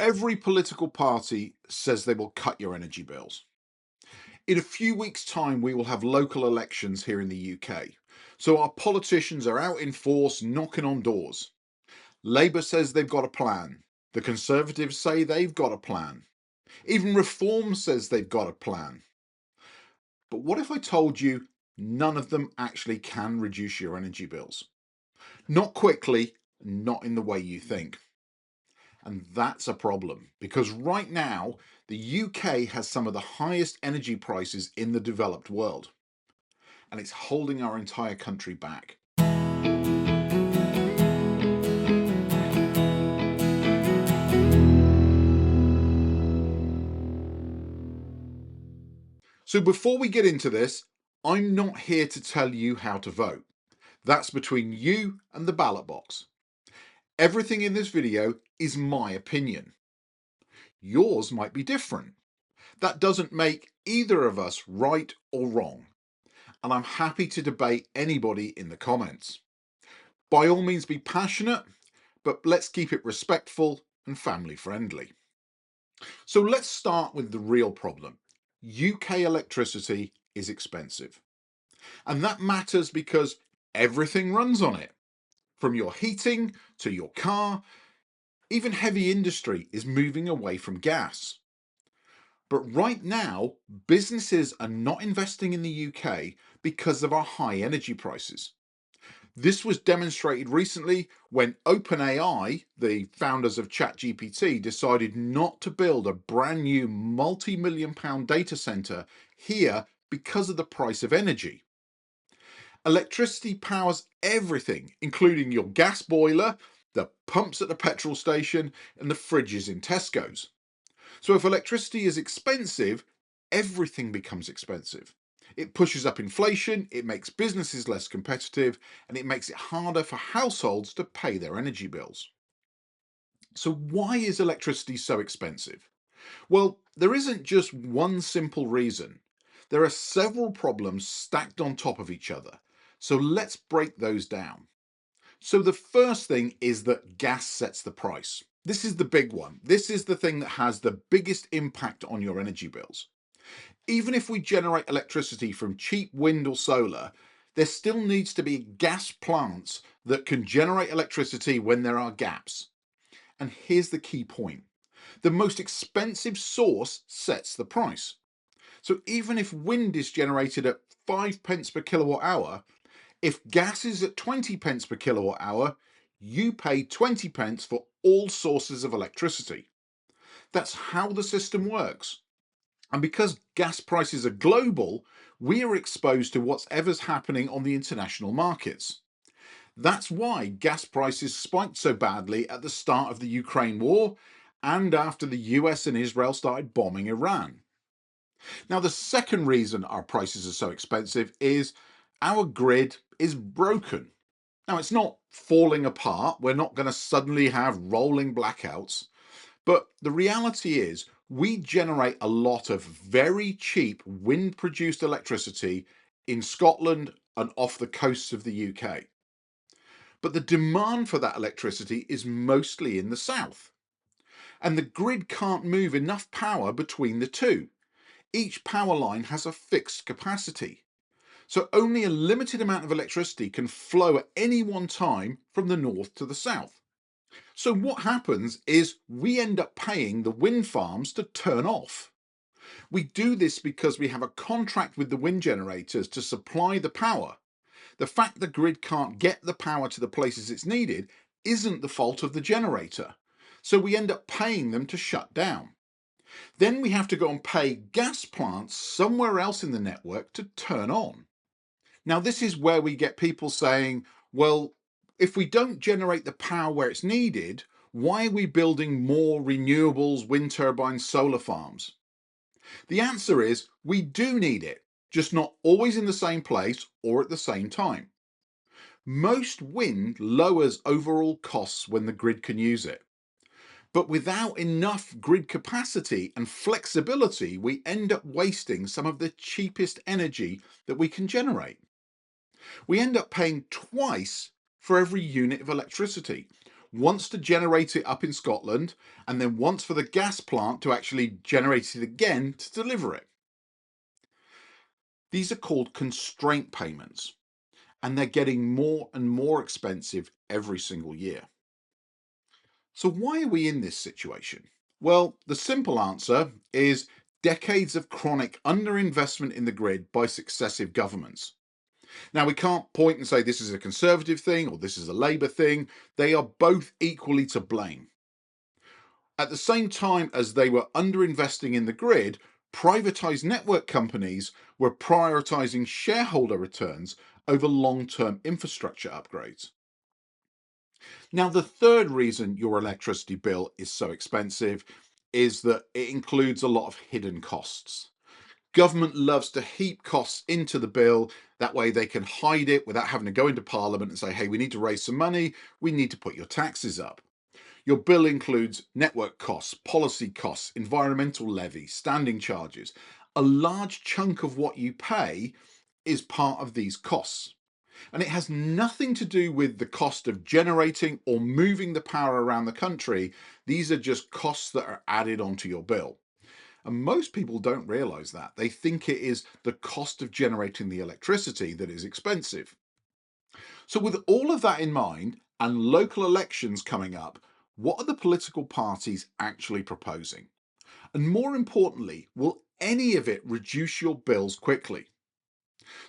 Every political party says they will cut your energy bills. In a few weeks' time, we will have local elections here in the UK. So our politicians are out in force knocking on doors. Labour says they've got a plan. The Conservatives say they've got a plan. Even Reform says they've got a plan. But what if I told you none of them actually can reduce your energy bills? Not quickly, not in the way you think. And that's a problem because right now, the UK has some of the highest energy prices in the developed world. And it's holding our entire country back. So before we get into this, I'm not here to tell you how to vote. That's between you and the ballot box. Everything in this video is my opinion. Yours might be different. That doesn't make either of us right or wrong. And I'm happy to debate anybody in the comments. By all means be passionate, but let's keep it respectful and family friendly. So let's start with the real problem. UK electricity is expensive. And that matters because everything runs on it. From your heating to your car, even heavy industry is moving away from gas. But right now, businesses are not investing in the UK because of our high energy prices. This was demonstrated recently when OpenAI, the founders of ChatGPT, decided not to build a brand new multi-million pound data center here because of the price of energy. Electricity powers everything, including your gas boiler, the pumps at the petrol station, and the fridges in Tesco's. So if electricity is expensive, everything becomes expensive. It pushes up inflation, it makes businesses less competitive, and it makes it harder for households to pay their energy bills. So why is electricity so expensive? Well, there isn't just one simple reason. There are several problems stacked on top of each other. So let's break those down. So the first thing is that gas sets the price. This is the big one. This is the thing that has the biggest impact on your energy bills. Even if we generate electricity from cheap wind or solar, there still needs to be gas plants that can generate electricity when there are gaps. And here's the key point. The most expensive source sets the price. So even if wind is generated at 5 pence per kilowatt hour, if gas is at 20 pence per kilowatt hour, you pay 20 pence for all sources of electricity. That's how the system works. And because gas prices are global, we are exposed to whatever's happening on the international markets. That's why gas prices spiked so badly at the start of the Ukraine war and after the US and Israel started bombing Iran. Now, the second reason our prices are so expensive is our grid is broken. Now, it's not falling apart. We're not going to suddenly have rolling blackouts. But the reality is we generate a lot of very cheap wind-produced electricity in Scotland and off the coasts of the UK. But the demand for that electricity is mostly in the south. And the grid can't move enough power between the two. Each power line has a fixed capacity. So only a limited amount of electricity can flow at any one time from the north to the south. So what happens is we end up paying the wind farms to turn off. We do this because we have a contract with the wind generators to supply the power. The fact the grid can't get the power to the places it's needed isn't the fault of the generator. So we end up paying them to shut down. Then we have to go and pay gas plants somewhere else in the network to turn on. Now, this is where we get people saying, well, if we don't generate the power where it's needed, why are we building more renewables, wind turbines, solar farms? The answer is we do need it, just not always in the same place or at the same time. Most wind lowers overall costs when the grid can use it. But without enough grid capacity and flexibility, we end up wasting some of the cheapest energy that we can generate. We end up paying twice for every unit of electricity. once to generate it up in Scotland, and then once for the gas plant to actually generate it again to deliver it. These are called constraint payments, and they're getting more and more expensive every single year. So why are we in this situation? Well, the simple answer is decades of chronic underinvestment in the grid by successive governments. Now, we can't point and say this is a Conservative thing or this is a Labour thing. They are both equally to blame. At the same time as they were underinvesting in the grid, privatised network companies were prioritising shareholder returns over long-term infrastructure upgrades. Now, the third reason your electricity bill is so expensive is that it includes a lot of hidden costs. Government loves to heap costs into the bill. That way they can hide it without having to go into Parliament and say, hey, we need to raise some money. We need to put your taxes up. Your bill includes network costs, policy costs, environmental levies, standing charges. A large chunk of what you pay is part of these costs. And it has nothing to do with the cost of generating or moving the power around the country. These are just costs that are added onto your bill. And most people don't realise that. They think it is the cost of generating the electricity that is expensive. So with all of that in mind, and local elections coming up, what are the political parties actually proposing? And more importantly, will any of it reduce your bills quickly?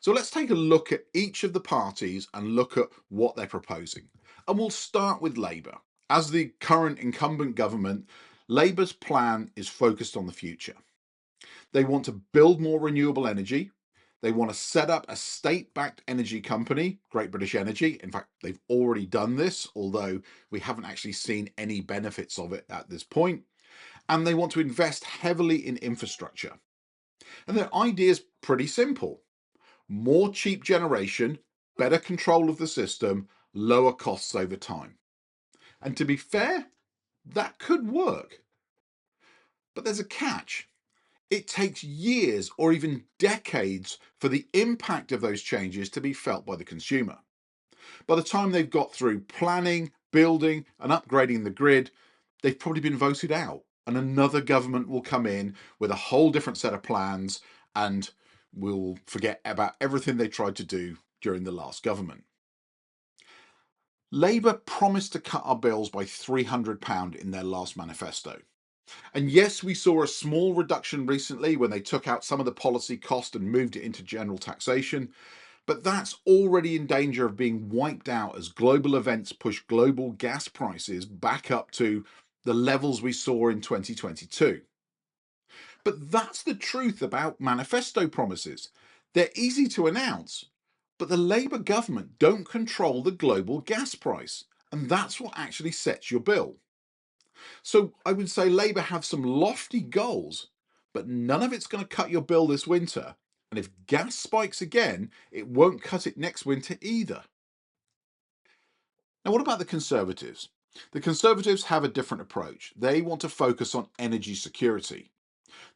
So let's take a look at each of the parties and look at what they're proposing. And we'll start with Labour. As the current incumbent government, Labour's plan is focused on the future. They want to build more renewable energy. They want to set up a state-backed energy company, Great British Energy. In fact, they've already done this, although we haven't actually seen any benefits of it at this point. And they want to invest heavily in infrastructure. And their idea is pretty simple. More cheap generation, better control of the system, lower costs over time. And to be fair, that could work. But there's a catch. It takes years or even decades for the impact of those changes to be felt by the consumer. By the time they've got through planning, building, and upgrading the grid, they've probably been voted out, and another government will come in with a whole different set of plans and will forget about everything they tried to do during the last government. Labour promised to cut our bills by £300 in their last manifesto. And yes, we saw a small reduction recently when they took out some of the policy cost and moved it into general taxation, but that's already in danger of being wiped out as global events push global gas prices back up to the levels we saw in 2022. But that's the truth about manifesto promises. They're easy to announce, but the Labour government don't control the global gas price, and that's what actually sets your bill. So I would say Labour have some lofty goals, but none of it's going to cut your bill this winter. And if gas spikes again, it won't cut it next winter either. Now, what about the Conservatives? The Conservatives have a different approach. They want to focus on energy security.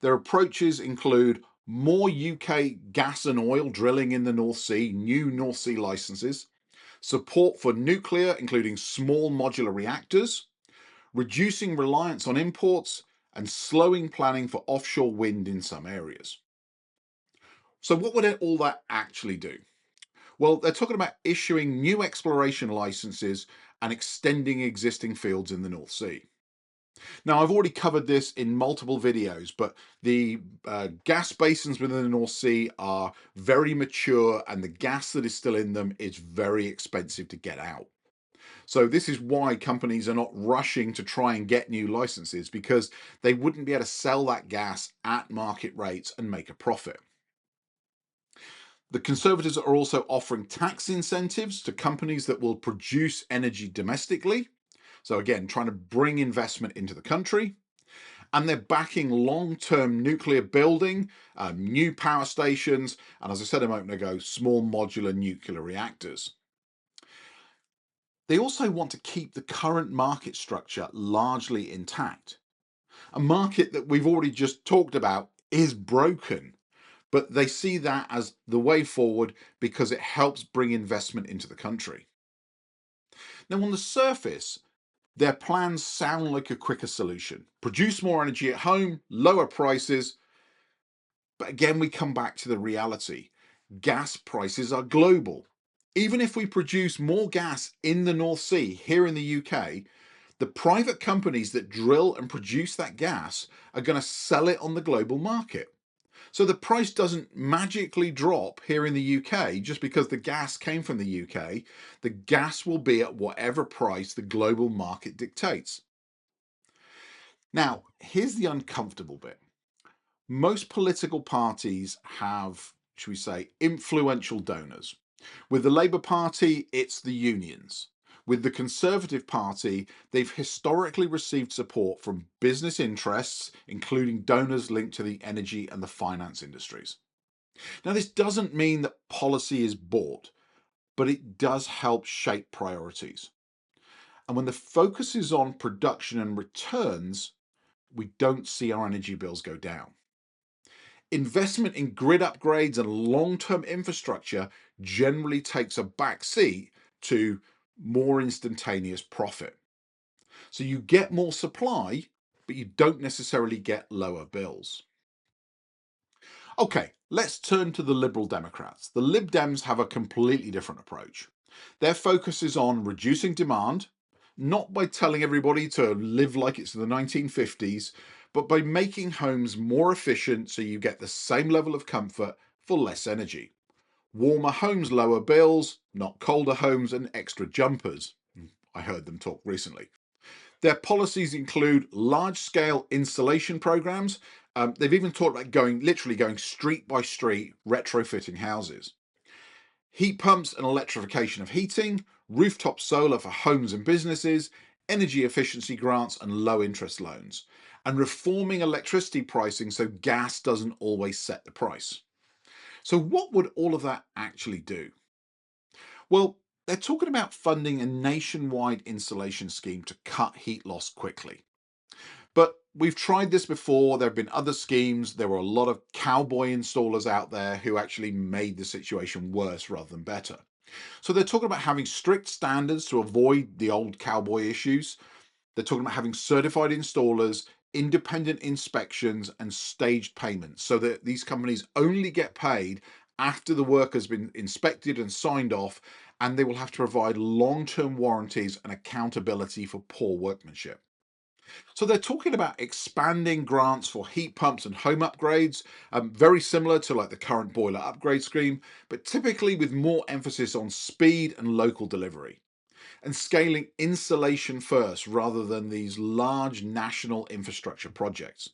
Their approaches include more UK gas and oil drilling in the North Sea, new North Sea licenses, support for nuclear, including small modular reactors, reducing reliance on imports, and slowing planning for offshore wind in some areas. So what would all that actually do? Well, they're talking about issuing new exploration licenses and extending existing fields in the North Sea. Now, I've already covered this in multiple videos, but the gas basins within the North Sea are very mature, and the gas that is still in them is very expensive to get out. So this is why companies are not rushing to try and get new licenses, because they wouldn't be able to sell that gas at market rates and make a profit. The Conservatives are also offering tax incentives to companies that will produce energy domestically. So again, trying to bring investment into the country. And they're backing long-term nuclear building, new power stations, and as I said a moment ago, small modular nuclear reactors. They also want to keep the current market structure largely intact. A market that we've already just talked about is broken, but they see that as the way forward because it helps bring investment into the country. Now, on the surface, Their plans sound like a quicker solution. Produce more energy at home, lower prices. But again, we come back to the reality. Gas prices are global. Even if we produce more gas in the North Sea here in the UK, the private companies that drill and produce that gas are going to sell it on the global market. So the price doesn't magically drop here in the UK just because the gas came from the UK. The gas will be at whatever price the global market dictates. Now, here's the uncomfortable bit. Most political parties have, should we say, influential donors. With the Labour Party, it's the unions. With the Conservative Party, they've historically received support from business interests, including donors linked to the energy and the finance industries. Now, this doesn't mean that policy is bought, but it does help shape priorities. And when the focus is on production and returns, we don't see our energy bills go down. Investment in grid upgrades and long-term infrastructure generally takes a back seat to more instantaneous profit. So you get more supply, but you don't necessarily get lower bills. Okay, let's turn to the Liberal Democrats. The Lib Dems have a completely different approach. Their focus is on reducing demand, not by telling everybody to live like it's the 1950s, but by making homes more efficient so you get the same level of comfort for less energy. Warmer homes, lower bills, not colder homes and extra jumpers. I heard them talk recently. Their policies include large-scale insulation programs. They've even talked about literally going street by street, retrofitting houses. Heat pumps and electrification of heating, rooftop solar for homes and businesses, energy efficiency grants and low interest loans, and reforming electricity pricing so gas doesn't always set the price. So what would all of that actually do? Well, they're talking about funding a nationwide insulation scheme to cut heat loss quickly. But we've tried this before. There have been other schemes. There were a lot of cowboy installers out there who actually made the situation worse rather than better. So they're talking about having strict standards to avoid the old cowboy issues. They're talking about having certified installers, independent inspections, and staged payments so that these companies only get paid after the work has been inspected and signed off, and they will have to provide long-term warranties and accountability for poor workmanship. So they're talking about expanding grants for heat pumps and home upgrades, very similar to like the current boiler upgrade scheme, but typically with more emphasis on speed and local delivery, and scaling insulation first rather than these large national infrastructure projects.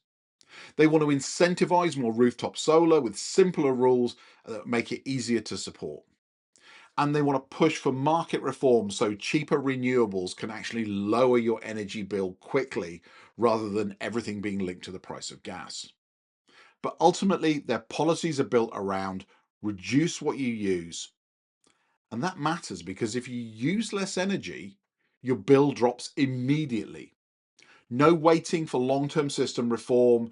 They want to incentivize more rooftop solar with simpler rules that make it easier to support. And they want to push for market reform so cheaper renewables can actually lower your energy bill quickly rather than everything being linked to the price of gas. But ultimately, their policies are built around reduce what you use. And that matters because if you use less energy, your bill drops immediately. No waiting for long-term system reform.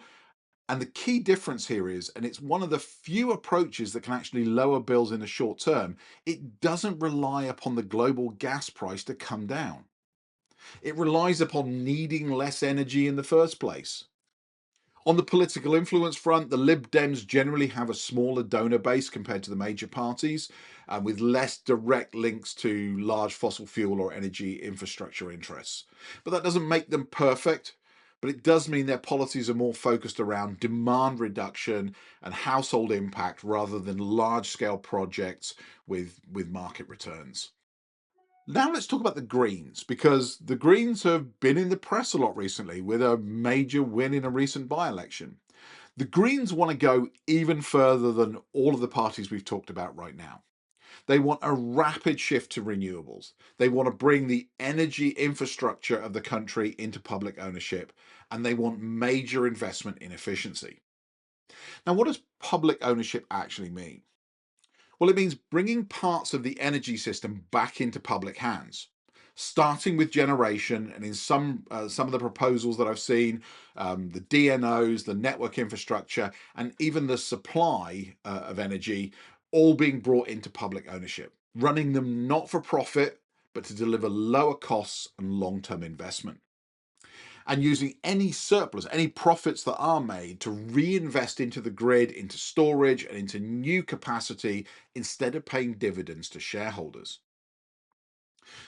And the key difference here is, and it's one of the few approaches that can actually lower bills in the short term, it doesn't rely upon the global gas price to come down. It relies upon needing less energy in the first place. On the political influence front, the Lib Dems generally have a smaller donor base compared to the major parties, with less direct links to large fossil fuel or energy infrastructure interests. But that doesn't make them perfect, but it does mean their policies are more focused around demand reduction and household impact rather than large-scale projects with market returns. Now let's talk about the Greens, because the Greens have been in the press a lot recently with a major win in a recent by-election. The Greens want to go even further than all of the parties we've talked about right now. They want a rapid shift to renewables. They want to bring the energy infrastructure of the country into public ownership, and they want major investment in efficiency. Now, what does public ownership actually mean? Well, it means bringing parts of the energy system back into public hands, starting with generation, and in some of the proposals that I've seen, the DNOs, the network infrastructure, and even the supply of energy, all being brought into public ownership, running them not for profit, but to deliver lower costs and long-term investment. And using any surplus, any profits that are made to reinvest into the grid, into storage, and into new capacity instead of paying dividends to shareholders.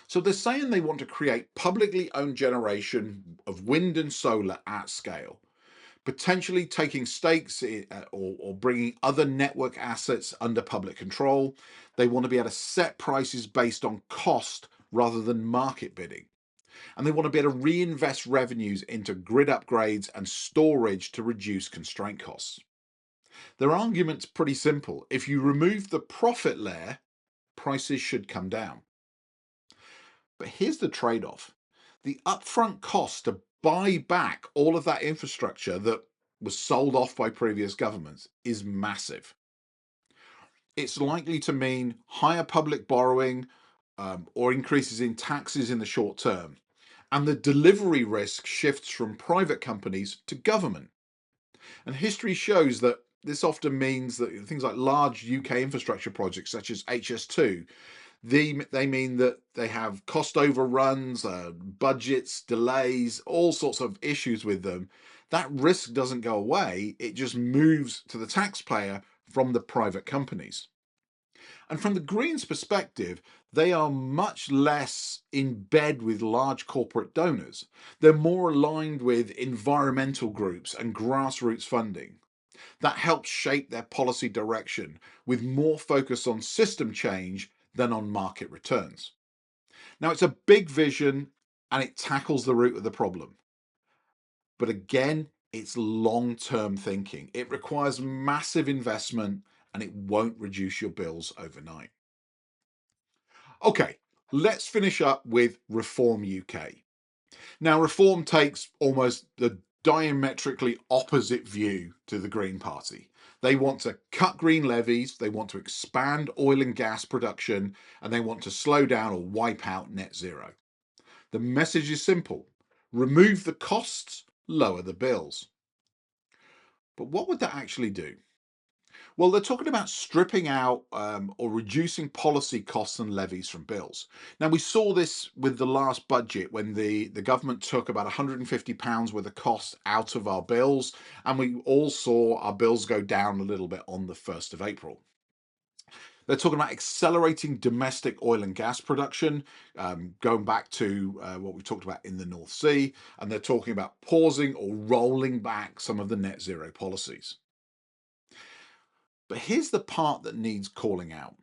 So they're saying they want to create publicly owned generation of wind and solar at scale, potentially taking stakes or bringing other network assets under public control. They want to be able to set prices based on cost rather than market bidding. And they want to be able to reinvest revenues into grid upgrades and storage to reduce constraint costs. Their argument's pretty simple. If you remove the profit layer, prices should come down. But here's the trade-off. The upfront cost to buy back all of that infrastructure that was sold off by previous governments is massive. It's likely to mean higher public borrowing or increases in taxes in the short term. And the delivery risk shifts from private companies to government. And history shows that this often means that things like large UK infrastructure projects such as HS2, they mean that they have cost overruns, budgets, delays, all sorts of issues with them. That risk doesn't go away. It just moves to the taxpayer from the private companies. And from the Greens' perspective, they are much less in bed with large corporate donors. They're more aligned with environmental groups and grassroots funding. That helps shape their policy direction with more focus on system change than on market returns. Now, it's a big vision and it tackles the root of the problem. But again, it's long-term thinking. It requires massive investment and it won't reduce your bills overnight. Okay, let's finish up with Reform UK. Now, Reform takes almost the diametrically opposite view to the Green Party. They want to cut green levies, they want to expand oil and gas production, and they want to slow down or wipe out net zero. The message is simple: remove the costs, lower the bills. But what would that actually do? Well, they're talking about stripping out or reducing policy costs and levies from bills. Now, we saw this with the last budget when the government took about £150 worth of costs out of our bills, and we all saw our bills go down a little bit on the 1st of April. They're talking about accelerating domestic oil and gas production, going back to what we talked about in the North Sea, and they're talking about pausing or rolling back some of the net zero policies. But here's the part that needs calling out.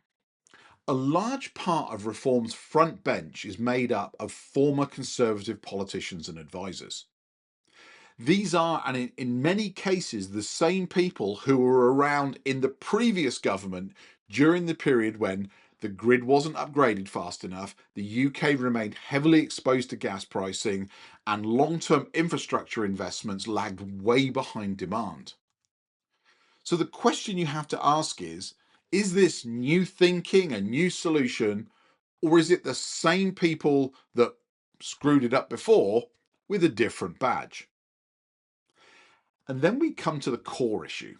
A large part of Reform's front bench is made up of former Conservative politicians and advisors. These are, and in many cases, the same people who were around in the previous government during the period when the grid wasn't upgraded fast enough, the UK remained heavily exposed to gas pricing, and long-term infrastructure investments lagged way behind demand. So the question you have to ask is this new thinking, a new solution, or is it the same people that screwed it up before with a different badge? And then we come to the core issue.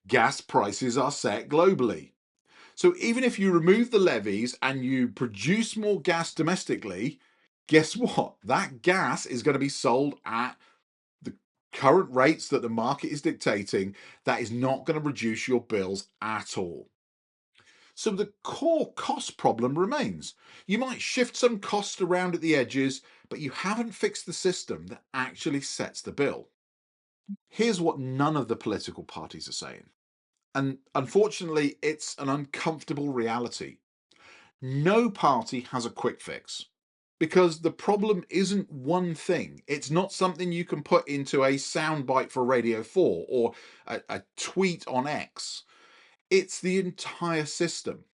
Gas prices are set globally. So even if you remove the levies and you produce more gas domestically, guess what? That gas is going to be sold at the current rates that the market is dictating. That is not going to reduce your bills at all. So the core cost problem remains. You might shift some costs around at the edges, but you haven't fixed the system that actually sets the bill. Here's what none of the political parties are saying. And unfortunately, it's an uncomfortable reality. No party has a quick fix because the problem isn't one thing. It's not something you can put into a soundbite for Radio 4 or a tweet on X. It's the entire system.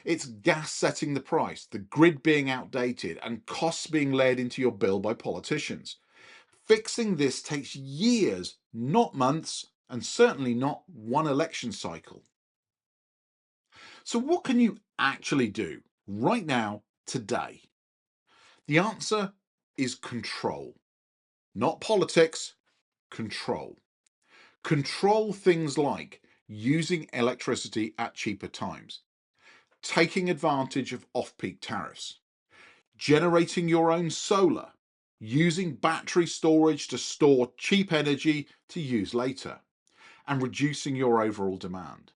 It's gas setting the price, the grid being outdated, and costs being laid into your bill by politicians. Fixing this takes years, not months, and certainly not one election cycle. So what can you actually do right now, today? The answer is control. Not politics, control. Control things like using electricity at cheaper times, taking advantage of off-peak tariffs, generating your own solar, using battery storage to store cheap energy to use later, and reducing your overall demand.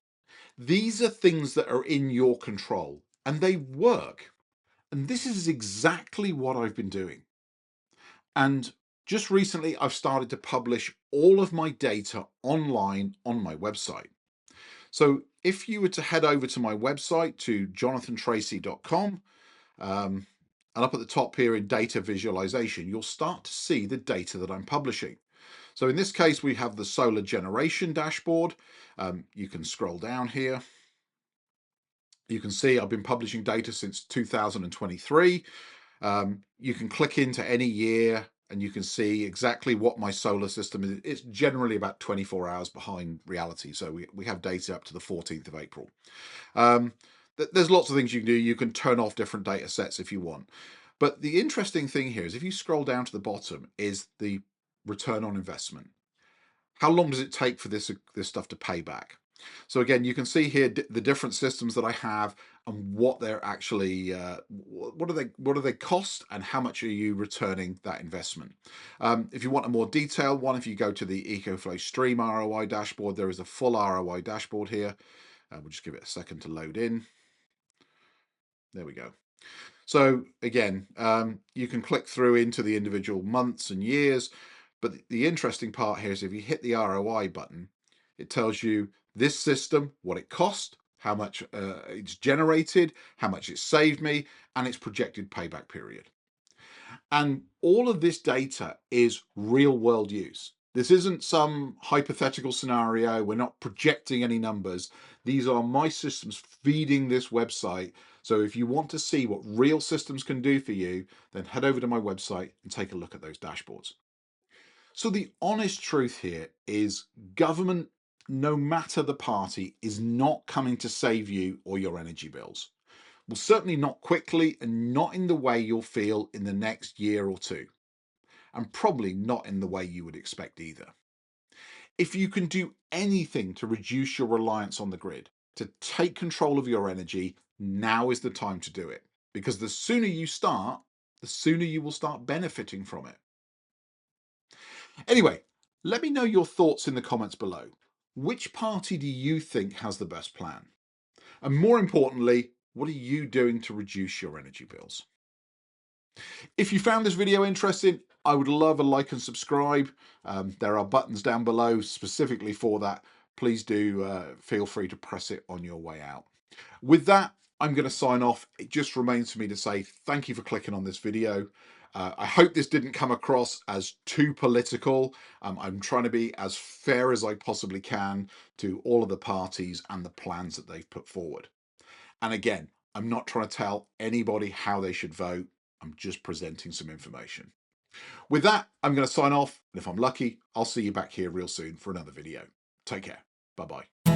These are things that are in your control and they work. And this is exactly what I've been doing. And just recently, I've started to publish all of my data online on my website. So if you were to head over to my website to jonathantracy.com, and up at the top here in data visualization, you'll start to see the data that I'm publishing. So in this case, we have the solar generation dashboard. You can scroll down here. You can see I've been publishing data since 2023. You can click into any year and you can see exactly what my solar system is. It's generally about 24 hours behind reality. So we have data up to the 14th of April. There's lots of things you can do. You can turn off different data sets if you want. But the interesting thing here is if you scroll down to the bottom is the return on investment. How long does it take for this stuff to pay back? So again, you can see here the different systems that I have and what they're actually, what do they cost and how much are you returning that investment? If you want a more detailed one, if you go to the EcoFlow Stream ROI dashboard, there is a full ROI dashboard here. We'll just give it a second to load in. There we go. So again, you can click through into the individual months and years, but the interesting part here is if you hit the ROI button, it tells you this system, what it cost, how much it's generated, how much it saved me, and its projected payback period. And all of this data is real world use. This isn't some hypothetical scenario. We're not projecting any numbers. These are my systems feeding this website. So if you want to see what real systems can do for you, then head over to my website and take a look at those dashboards. So the honest truth here is government, no matter the party, is not coming to save you or your energy bills. Well, certainly not quickly and not in the way you'll feel in the next year or two. And probably not in the way you would expect either. If you can do anything to reduce your reliance on the grid, to take control of your energy, now is the time to do it. Because the sooner you start, the sooner you will start benefiting from it. Anyway, let me know your thoughts in the comments below. Which party do you think has the best plan? And more importantly, what are you doing to reduce your energy bills? If you found this video interesting, I would love a like and subscribe. There are buttons down below specifically for that. Please do feel free to press it on your way out. With that, I'm going to sign off. It just remains for me to say thank you for clicking on this video. I hope this didn't come across as too political. I'm trying to be as fair as I possibly can to all of the parties and the plans that they've put forward. And again, I'm not trying to tell anybody how they should vote. I'm just presenting some information. With that, I'm going to sign off. And if I'm lucky, I'll see you back here real soon for another video. Take care. Bye-bye.